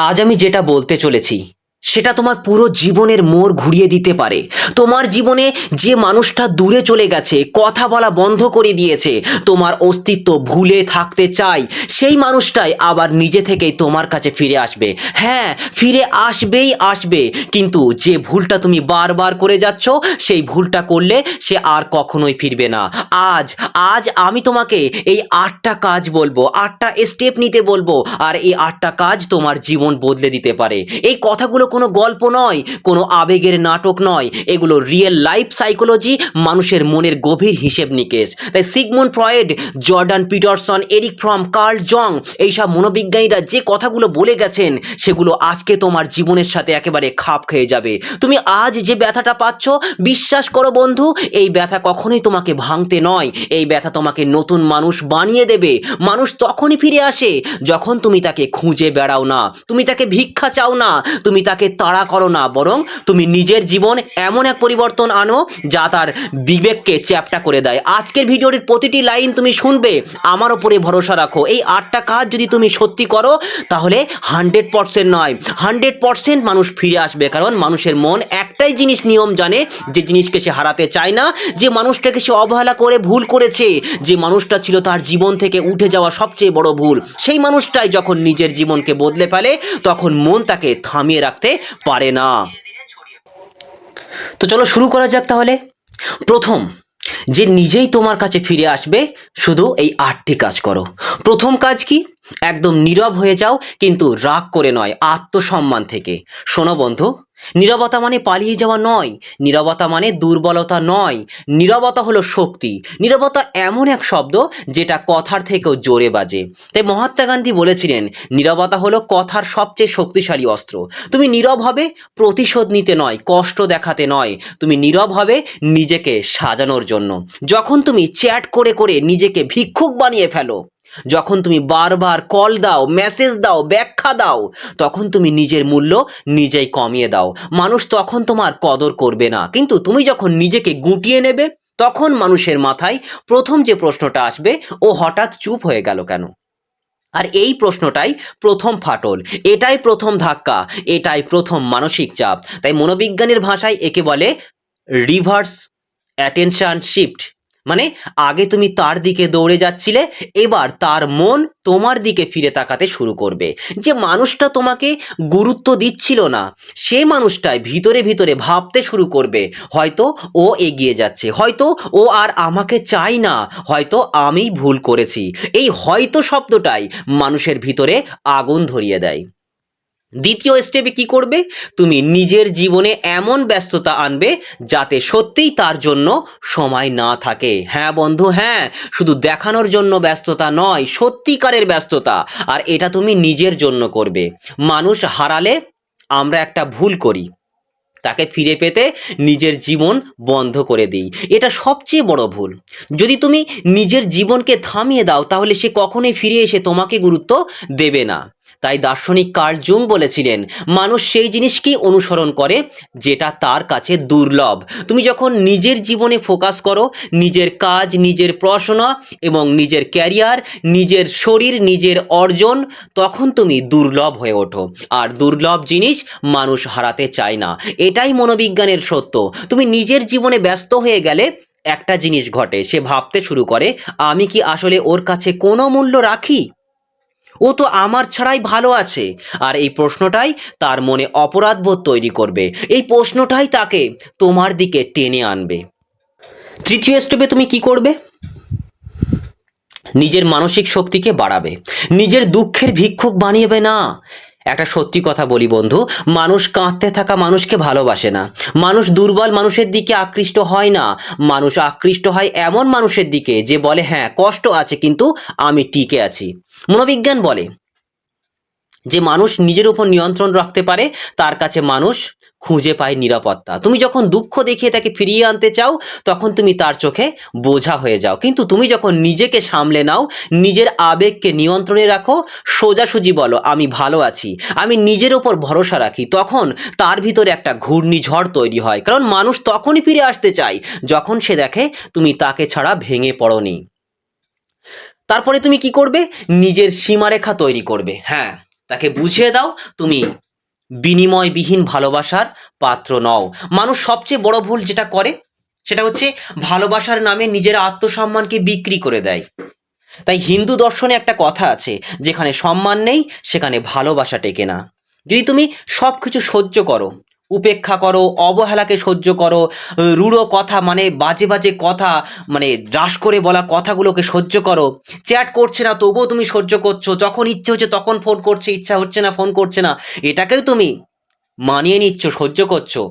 আজ আমি যেটা বলতে চলেছি সেটা তোমার পুরো জীবনের মোড় ঘুরিয়ে দিতে পারে। তোমার জীবনে যে মানুষটা দূরে চলে গেছে, কথা বলা বন্ধ করে দিয়েছে, তোমার অস্তিত্ব ভুলে থাকতে চাই, সেই মানুষটাই আবার নিজে থেকেই তোমার কাছে ফিরে আসবে। হ্যাঁ, ফিরে আসবেই আসবে, কিন্তু যে ভুলটা তুমি বারবার করে যাচ্ছ সেই ভুলটা করলে সে আর কখনোই ফিরবে না। আজ আজ আমি তোমাকে এই 8টা কাজ বলবো, 8টা স্টেপ নিতে বলবো, আর এই 8টা কাজ তোমার জীবন বদলে দিতে পারে। এই কথাগুলো কোনো গল্প নয়, কোনো আবেগের নাটক নয়, এগুলো রিয়েল লাইফ সাইকোলজি, মানুষের মনের গভীর হিসেব নিকেশ। তাই Sigmund Freud, Jordan Peterson, Erich Fromm, Carl Jung, এইসব মনোবিজ্ঞানীরা যে কথাগুলো বলে গেছেন সেগুলো আজকে তোমার জীবনের সাথে একেবারে খাপ খেয়ে যাবে। তুমি আজ যে ব্যথাটা পাচ্ছ, বিশ্বাস করো বন্ধু, এই ব্যথা কখনোই তোমাকে ভাঙতে নয়, এই ব্যথা তোমাকে নতুন মানুষ বানিয়ে দেবে। মানুষ তখনই ফিরে আসে যখন তুমি তাকে খুঁজে বেড়াও না, তুমি তাকে ভিক্ষা চাও না, তুমি তাকে তাড়া করো না, বরং তুমি নিজের জীবন এমন এক পরিবর্তন আনো যা তার বিবেককে চ্যাপ্টা করে দেয়। আজকের ভিডিওটির প্রতিটি লাইন তুমি শুনবে, আমার ওপরে ভরসা রাখো। এই 8টা কাজ যদি তুমি সত্যি করো তাহলে 100% নয়, 100% মানুষ ফিরে আসবে। কারণ মানুষের মন একটাই জিনিস নিয়ম জানে, যে জিনিসকে সে হারাতে চায় না, যে মানুষটাকে সে অবহেলা করে ভুল করেছে, যে মানুষটা ছিল তার জীবন থেকে উঠে যাওয়া সবচেয়ে বড় ভুল, সেই মানুষটাই যখন নিজের জীবনকে বদলে ফেলে তখন মন তাকে থামিয়ে রাখতে পারে না। তো চলো শুরু করা যাক তাহলে। প্রথম, যে নিজেই তোমার কাছে ফিরে আসবে, শুধু এই 8টি কাজ করো। প্রথম কাজ কি? একদম নীরব হয়ে যাও, কিন্তু রাগ করে নয়, আত্মসম্মান থেকে। শোনো বন্ধু, নীরবতা মানে পালিয়ে যাওয়া নয়, নীরবতা মানে দুর্বলতা নয়, নীরবতা হলো শক্তি। নীরবতা এমন এক শব্দ যেটা কথার থেকেও জোরে বাজে। তাই মহাত্মা গান্ধী বলেছিলেন, নীরবতা হলো কথার সবচেয়ে শক্তিশালী অস্ত্র। তুমি নীরব হবে প্রতিশোধ নিতে নয়, কষ্ট দেখাতে নয়, তুমি নীরব হবে নিজেকে সাজানোর জন্য। যখন তুমি চ্যাট করে করে নিজেকে ভিক্ষুক বানিয়ে ফেলো, যখন তুমি বারবার কল দাও, মেসেজ দাও, ব্যাখ্যা দাও, তখন তুমি নিজের মূল্য নিজেই কমিয়ে দাও। মানুষ তখন তোমার কদর করবে না, কিন্তু তুমি যখন নিজেকে গুটিয়ে নেবে, তখন মানুষের মাথায় প্রথম যে প্রশ্নটা আসবে, ও হঠাৎ চুপ হয়ে গেল কেন? আর এই প্রশ্নটাই প্রথম ফাটল, এটাই প্রথম ধাক্কা, এটাই প্রথম মানসিক চাপ। তাই মনোবিজ্ঞানের ভাষায় একে বলে রিভার্স অ্যাটেনশন শিফট। মানে আগে তুমি তার দিকে দৌড়ে যাচ্ছিলে, এবার তার মন তোমার দিকে ফিরে তাকাতে শুরু করবে। যে মানুষটা তোমাকে গুরুত্ব দিচ্ছিল না, সে মানুষটাই ভিতরে ভিতরে ভাবতে শুরু করবে, হয়তো ও এগিয়ে যাচ্ছে, হয়তো ও আর আমাকে চাই না, হয়তো আমি ভুল করেছি। এই হয়তো শব্দটাই মানুষের ভিতরে আগুন ধরিয়ে দেয়। দ্বিতীয় স্টেপে কি করবে? তুমি নিজের জীবনে এমন ব্যস্ততা আনবে যাতে সত্যিই তার জন্য সময় না থাকে। হ্যাঁ বন্ধু, হ্যাঁ, শুধু দেখানোর জন্য ব্যস্ততা নয়, সত্যিকারের ব্যস্ততা। আর এটা তুমি নিজের জন্য করবে। মানুষ হারালে আমরা একটা ভুল করি, তাকে ফিরে পেতে নিজের জীবন বন্ধ করে দিই। এটা সবচেয়ে বড় ভুল। যদি তুমি নিজের জীবনকে থামিয়ে দাও, তাহলে সে কখনোই ফিরে এসে তোমাকে গুরুত্ব দেবে না। তাই দার্শনিক কার্ল জুং বলেছিলেন, মানুষ সেই জিনিসকেই অনুসরণ করে যেটা তার কাছে দুর্লভ। তুমি যখন নিজের জীবনে ফোকাস করো, নিজের কাজ, নিজের পড়াশোনা এবং নিজের ক্যারিয়ার, নিজের শরীর, নিজের অর্জন, তখন তুমি দুর্লভ হয়ে ওঠো। আর দুর্লভ জিনিস মানুষ হারাতে চায় না, এটাই মনোবিজ্ঞানের সত্য। তুমি নিজের জীবনে ব্যস্ত হয়ে গেলে একটা জিনিস ঘটে, সে ভাবতে শুরু করে, আমি কি আসলে ওর কাছে কোনো মূল্য রাখি? ও তো আমার ছাড়াই ভালো আছে। আর এই প্রশ্নটাই তার মনে অপরাধবোধ তৈরি করবে, এই প্রশ্নটাই তাকে তোমার দিকে টেনে আনবে। তৃতীয় স্টেপে তুমি কি করবে? নিজের মানসিক শক্তিকে বাড়াবে, নিজের দুঃখের ভিক্ষুক বানিয়েবে না। একটা সত্যি কথা বলি বন্ধু, মানুষ কাঁদতে থাকা মানুষকে ভালোবাসে না, মানুষ দুর্বল মানুষের দিকে আকৃষ্ট হয় না, মানুষ আকৃষ্ট হয় এমন মানুষের দিকে যে বলে, হ্যাঁ কষ্ট আছে কিন্তু আমি টিকে আছি। মনোবিজ্ঞান বলে, যে মানুষ নিজের উপর নিয়ন্ত্রণ রাখতে পারে, তার কাছে মানুষ খুঁজে পায় নিরাপত্তা। তুমি যখন দুঃখ দেখিয়ে তাকে ফিরিয়ে আনতে চাও, তখন তুমি তার চোখে বোঝা হয়ে যাও। কিন্তু তুমি যখন নিজেকে সামলে নাও, নিজের আবেগকে নিয়ন্ত্রণে রাখো, সোজাসুজি বলো আমি ভালো আছি, আমি নিজের ওপর ভরসা রাখি, তখন তার ভিতরে একটা ঘূর্ণিঝড় তৈরি হয়। কারণ মানুষ তখনই ফিরে আসতে চায় যখন সে দেখে তুমি তাকে ছাড়া ভেঙে পড়োনি। তারপরে তুমি কি করবে? নিজের সীমারেখা তৈরি করবে। হ্যাঁ, তাকে বুঝিয়ে দাও তুমি বিনিময়বিহীন ভালোবাসার পাত্র নও। মানুষ সবচেয়ে বড় ভুল যেটা করে সেটা হচ্ছে ভালোবাসার নামে নিজের আত্মসম্মানকে বিক্রি করে দেয়। তাই হিন্দু দর্শনে একটা কথা আছে, যেখানে সম্মান নেই সেখানে ভালোবাসা টেকে না। যদি তুমি সব কিছু সহ্য করো, উপেক্ষা করো, অবহেলাকে সহ্য করো, রূঢ় কথা মানে বাজে বাজে কথা মানে হ্রাস করে বলা কথাগুলোকে সহ্য করো, চ্যাট করছে না তবুও তুমি সহ্য করছো, যখন ইচ্ছে হচ্ছে তখন ফোন করছে, ইচ্ছা হচ্ছে না ফোন করছে না, এটাকেও তুমি মানিয়ে নিচ্ছ, সহ্য করছো,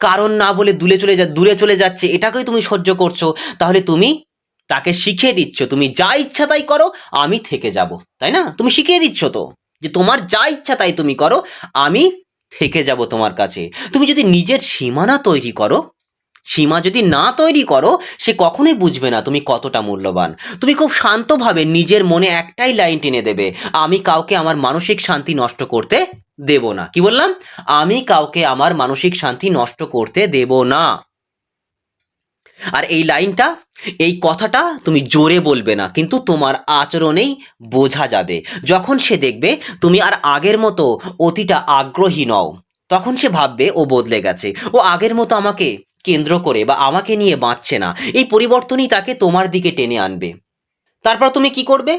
কারণ না বলে দূরে চলে যাচ্ছে, এটাকেই তুমি সহ্য করছো, তাহলে তুমি তাকে শিখিয়ে দিচ্ছ তুমি যা ইচ্ছা তাই করো, আমি থেকে যাব। তাই না? তুমি শিখিয়ে দিচ্ছ তো যে তোমার যা ইচ্ছা তাই তুমি করো, আমি থেকে যাব তোমার কাছে। তুমি যদি নিজের সীমানা তৈরি করো, সীমা যদি না তৈরি করো, সে কখনোই বুঝবে না তুমি কতটা মূল্যবান। তুমি খুব শান্তভাবে নিজের মনে একটাই লাইন টেনে দেবে, আমি কাউকে আমার মানসিক শান্তি নষ্ট করতে দেব না। কি বললাম? আমি কাউকে আমার মানসিক শান্তি নষ্ট করতে দেব না। আর এই লাইনটা, এই কথাটা তুমি জোরে বলবে না, কিন্তু তোমার আচরণেই বোঝা যাবে। যখন সে দেখবে তুমি আর আগের মতো অতিটা আগ্রহী নও, তখন সে ভাববে ও বদলে গেছে, ও আগের মতো আমাকে কেন্দ্র করে বা আমাকে নিয়ে বাঁচছে না। এই পরিবর্তনই তাকে তোমার দিকে টেনে আনবে। তারপর তুমি কি করবে?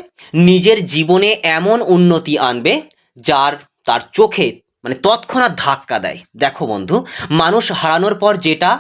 নিজের জীবনে এমন উন্নতি আনবে যার তার চোখে মানে তৎক্ষণাৎ ধাক্কা দেয়। দেখো বন্ধু, মানুষ হারানোর পর যেটা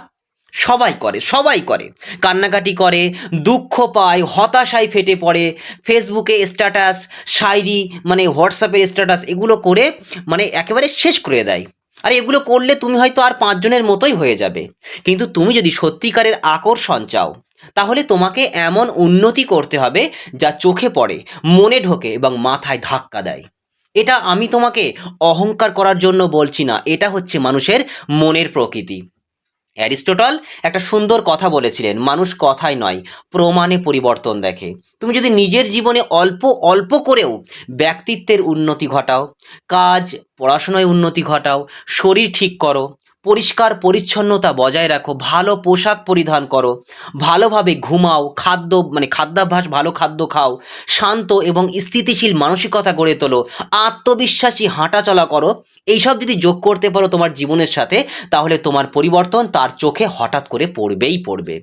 সবাই করে, কান্নাকাটি করে, দুঃখ পায়, হতাশায় ফেটে পড়ে, ফেসবুকে স্ট্যাটাস, শায়রি মানে হোয়াটসঅ্যাপের স্ট্যাটাস এগুলো করে মানে একেবারে শেষ করে দেয়। আর এগুলো করলে তুমি হয়তো আর ৫ জনের মতোই হয়ে যাবে। কিন্তু তুমি যদি সত্যিকারের আকর্ষণ চাও, তাহলে তোমাকে এমন উন্নতি করতে হবে যা চোখে পড়ে, মনে ঢোকে এবং মাথায় ধাক্কা দেয়। এটা আমি তোমাকে অহংকার করার জন্য বলছি না, এটা হচ্ছে মানুষের মনের প্রকৃতি। অ্যারিস্টটল একটা সুন্দর কথা বলেছিলেন, মানুষ কথায় নয় প্রমাণে পরিবর্তন দেখে। তুমি যদি নিজের জীবনে অল্প অল্প করেও ব্যক্তিত্বের উন্নতি ঘটাও, কাজ পড়াশোনায় উন্নতি ঘটাও, শরীর ঠিক করো, পরিষ্কার পরিচ্ছন্নতা বজায় রাখো, ভালো পোশাক পরিধান করো, ভালোভাবে ঘুমাও, খাদ্যাভ্যাস ভালো খাদ্য খাও, শান্ত এবং স্থিতিশীল মানসিকতা গড়ে তোলো, আত্মবিশ্বাসী হাঁটাচলা করো, এইসব যদি যোগ করতে পারো তোমার জীবনের সাথে, তাহলে তোমার পরিবর্তন তার চোখে হঠাৎ করে পড়বেই পড়বে।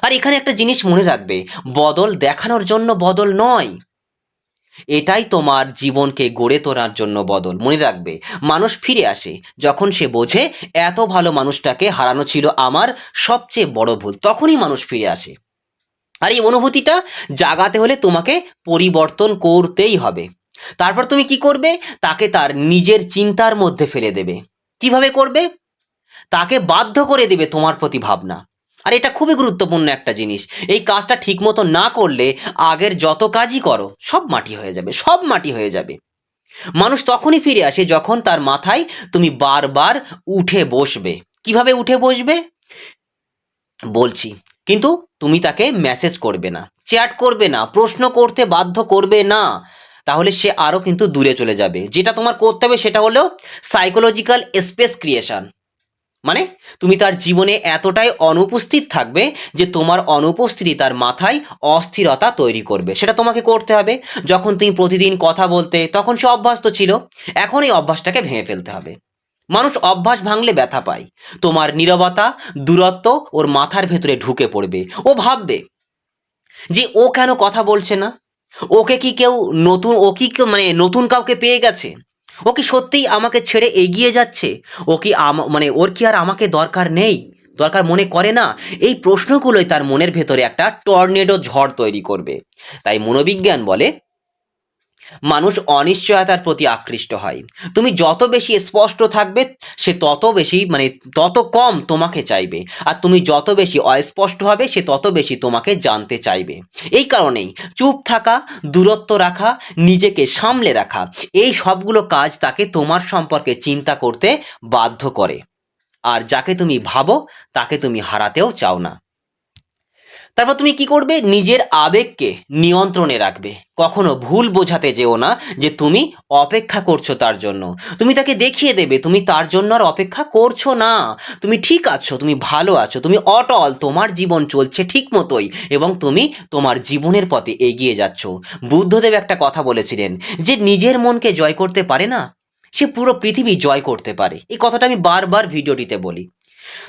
আর এখানে একটা জিনিস মনে রাখবে, বদল দেখানোর জন্য বদল নয়, এটাই তোমার জীবনকে গড়ে তোলার জন্য বদল। মনে রাখবে, মানুষ ফিরে আসে যখন সে বোঝে এত ভালো মানুষটাকে হারানো ছিল আমার সবচেয়ে বড় ভুল, তখনই মানুষ ফিরে আসে। আর এই অনুভূতিটা জাগাতে হলে তোমাকে পরিবর্তন করতেই হবে। তারপর তুমি কি করবে? তাকে তার নিজের চিন্তার মধ্যে ফেলে দেবে। কিভাবে করবে? তাকে বাধ্য করে দেবে তোমার প্রতি ভাবনা। আর এটা খুবই গুরুত্বপূর্ণ একটা জিনিস। এই কাজটা ঠিকমতো না করলে আগের যত কাজই করো সব মাটি হয়ে যাবে, সব মাটি হয়ে যাবে। মানুষ তখনই ফিরে আসে যখন তার মাথায় তুমি বারবার উঠে বসবে। কিভাবে উঠে বসবে বলছি, কিন্তু তুমি তাকে মেসেজ করবে না, চ্যাট করবে না, প্রশ্ন করতে বাধ্য করবে না, তাহলে সে আরও কিন্তু দূরে চলে যাবে। যেটা তোমার করতে হবে সেটা হলো সাইকোলজিক্যাল স্পেস ক্রিয়েশন। মানে তুমি তার জীবনে এতটাই অনুপস্থিত থাকবে যে তোমার অনুপস্থিতি তার মাথায় অস্থিরতা তৈরি করবে। সেটা তোমাকে করতে হবে। যখন তুমি প্রতিদিন কথা বলতে, তখন সে অভ্যস্ত ছিল, এখন এই অভ্যাসটাকে ভেঙে ফেলতে হবে। মানুষ অভ্যাস ভাঙলে ব্যথা পায়। তোমার নীরবতা, দূরত্ব ওর মাথার ভেতরে ঢুকে পড়বে। ও ভাববে যে ও কেন কথা বলছে না, ওকে কি কেউ নতুন, ও কি মানে নতুন কাউকে পেয়ে গেছে, ও কি সত্যিই আমাকে ছেড়ে এগিয়ে যাচ্ছে, ও কি মানে ওর কি আর আমাকে দরকার নেই, দরকার মনে করে না? এই প্রশ্নগুলোই তার মনের ভেতরে একটা টর্নেডো ঝড় তৈরি করবে। তাই মনোবিজ্ঞান বলে মানুষ অনিশ্চয়তার প্রতি আকৃষ্ট হয়। তুমি যত বেশি স্পষ্ট থাকবে, সে তত বেশি মানে তত কম তোমাকে চাইবে। আর তুমি যত বেশি অস্পষ্ট হবে, সে তত বেশি তোমাকে জানতে চাইবে। এই কারণেই চুপ থাকা, দূরত্ব রাখা, নিজেকে সামলে রাখা, এই সবগুলো কাজ তাকে তোমার সম্পর্কে চিন্তা করতে বাধ্য করে। আর যাকে তুমি ভাবো তাকে তুমি হারাতেও চাও না। তারপর তুমি কি করবে? নিজের আবেগকে নিয়ন্ত্রণে রাখবে। কখনো ভুল বোঝাতে যেও না যে তুমি অপেক্ষা করছো তার জন্য। তুমি তাকে দেখিয়ে দেবে তুমি তার জন্য আর অপেক্ষা করছো না। তুমি ঠিক আছো, তুমি ভালো আছো, তুমি অটল, তোমার জীবন চলছে ঠিক মতোই এবং তুমি তোমার জীবনের পথে এগিয়ে যাচ্ছ। বুদ্ধদেব একটা কথা বলেছিলেন যে নিজের মনকে জয় করতে পারে না, সে পুরো পৃথিবী জয় করতে পারে। এই কথাটা আমি বারবার ভিডিওটিতে বলি।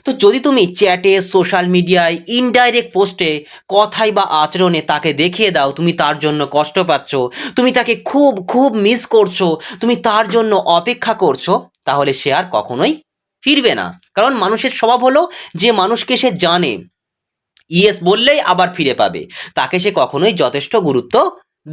তো যদি তুমি চ্যাটে, সোশ্যাল মিডিয়ায়, ইনডাইরেক্ট পোস্টে, কথায় বা আচরণে তাকে দেখিয়ে দাও তুমি তার জন্য কষ্ট পাচ্ছ, তুমি তাকে খুব খুব মিস করছো, তুমি তার জন্য অপেক্ষা করছো, তাহলে সে আর কখনোই ফিরবে না। কারণ মানুষের স্বভাব হলো যে মানুষকে সে জানে ইয়েস বললেই আবার ফিরে পাবে, তাকে সে কখনোই যথেষ্ট গুরুত্ব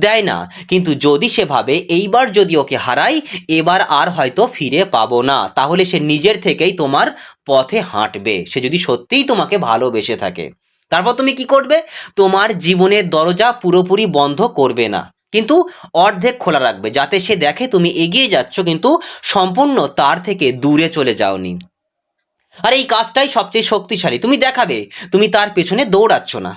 দেয় না। কিন্তু যদি সে ভাবে এইবার যদি ওকে হারাই এবার আর হয়তো ফিরে পাবো না, তাহলে সে নিজের থেকেই তোমার পথে হাঁটবে, সে যদি সত্যিই তোমাকে ভালোবেসে থাকে। তারপর তুমি কি করবে? তোমার জীবনের দরজা পুরোপুরি বন্ধ করবে না, কিন্তু অর্ধেক খোলা রাখবে, যাতে সে দেখে তুমি এগিয়ে যাচ্ছ কিন্তু সম্পূর্ণ তার থেকে দূরে চলে যাওনি। আর এই কাজটাই সবচেয়ে শক্তিশালী। তুমি দেখাবে তুমি তার পেছনে দৌড়াচ্ছ না,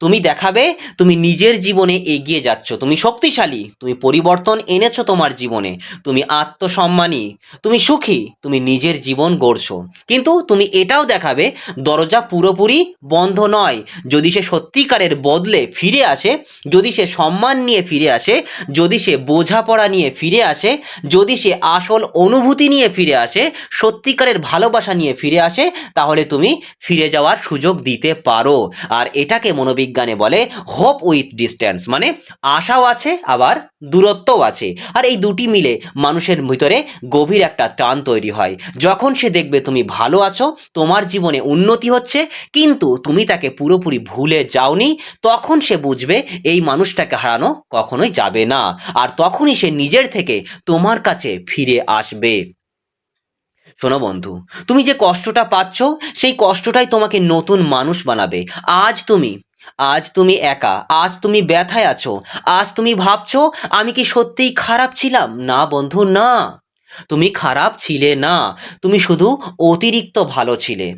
তুমি দেখাবে তুমি নিজের জীবনে এগিয়ে যাচ্ছ, তুমি শক্তিশালী, তুমি পরিবর্তন এনেছো তোমার জীবনে, তুমি আত্মসম্মানী, তুমি সুখী, তুমি নিজের জীবন গড়ছো। কিন্তু তুমি এটাও দেখাবে দরজা পুরোপুরি বন্ধ নয়। যদি সে সত্যিকারের বদলে ফিরে আসে, যদি সে সম্মান নিয়ে ফিরে আসে, যদি সে বোঝাপড়া নিয়ে ফিরে আসে, যদি সে আসল অনুভূতি নিয়ে ফিরে আসে, সত্যিকারের ভালোবাসা নিয়ে ফিরে আসে, তাহলে তুমি ফিরে যাওয়ার সুযোগ দিতে পারো। আর এটাকে মনোবিজ্ঞানে বলে হোপ উইথ ডিস্ট্যান্স, মানে আশাও আছে আবার দূরত্বও আছে। আর এই দুটি মিলে মানুষের ভিতরে গভীর একটা টান তৈরি হয়। যখন সে দেখবে তুমি ভালো আছো, তোমার জীবনে উন্নতি হচ্ছে, কিন্তু তুমি তাকে পুরোপুরি ভুলে যাওনি, তখন সে বুঝবে এই মানুষটাকে হারানো কখনোই যাবে না। আর তখনই সে নিজের থেকে তোমার কাছে ফিরে আসবে। শোনো বন্ধু, তুমি যে কষ্টটা পাচ্ছ সেই কষ্টটাই তোমাকে নতুন মানুষ বানাবে। আজ তুমি একা, আজ তুমি ব্যথায় আছো, আজ তুমি ভাবছো আমি কি সত্যিই খারাপ ছিলাম? না বন্ধু, না, তুমি খারাপ ছিলে না, তুমি শুধু অতিরিক্ত ভালো ছিলে।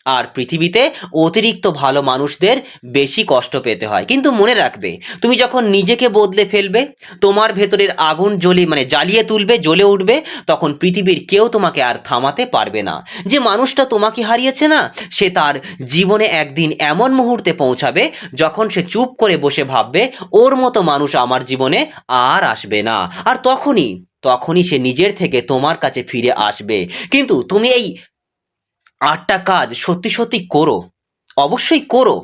আর পৃথিবীতে অতিরিক্ত ভালো মানুষদের বেশি কষ্ট পেতে হয়। কিন্তু মনে রাখবে, তুমি যখন নিজেকে বদলে ফেলবে, তোমার ভেতরের আগুন জ্বালিয়ে তুলবে, জ্বলে উঠবে, তখন পৃথিবীর কেউ তোমাকে আর থামাতে পারবে না। যে মানুষটা তোমাকে হারিয়েছে না, সে তার জীবনে একদিন এমন মুহূর্তে পৌঁছাবে যখন সে চুপ করে বসে ভাববে ওর মতো মানুষ আমার জীবনে আর আসবে না। আর তখনই সে নিজের থেকে তোমার কাছে ফিরে আসবে। কিন্তু তুমি এই ৮টা কাজ সত্যি সত্যি করো, অবশ্যই করো।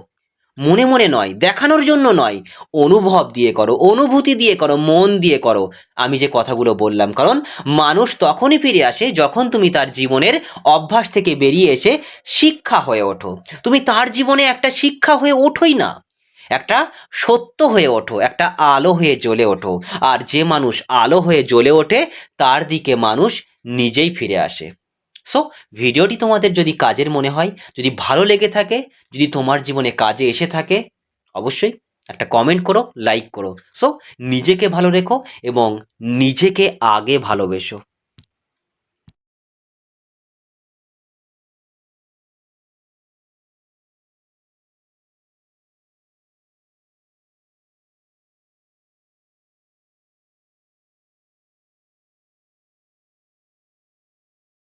মনে মনে নয়, দেখানোর জন্য নয়, অনুভব দিয়ে করো, অনুভূতি দিয়ে করো, মন দিয়ে করো। আমি যে কথাগুলো বললাম, কারণ মানুষ তখনই ফিরে আসে যখন তুমি তার জীবনের অভ্যাস থেকে বেরিয়ে এসে শিক্ষা হয়ে ওঠো। তুমি তার জীবনে একটা শিক্ষা হয়ে ওঠোই না, একটা সত্য হয়ে ওঠো, একটা আলো হয়ে জ্বলে ওঠো। আর যে মানুষ আলো হয়ে জ্বলে ওঠে তার দিকে মানুষ নিজেই ফিরে আসে। সো ভিডিওটি তোমাদের যদি কাজের মনে হয়, যদি ভালো লেগে থাকে, যদি তোমার জীবনে কাজে এসে থাকে, অবশ্যই একটা কমেন্ট করো, লাইক করো। সো নিজেকে ভালো রেখো এবং নিজেকে আগে ভালোবেসো।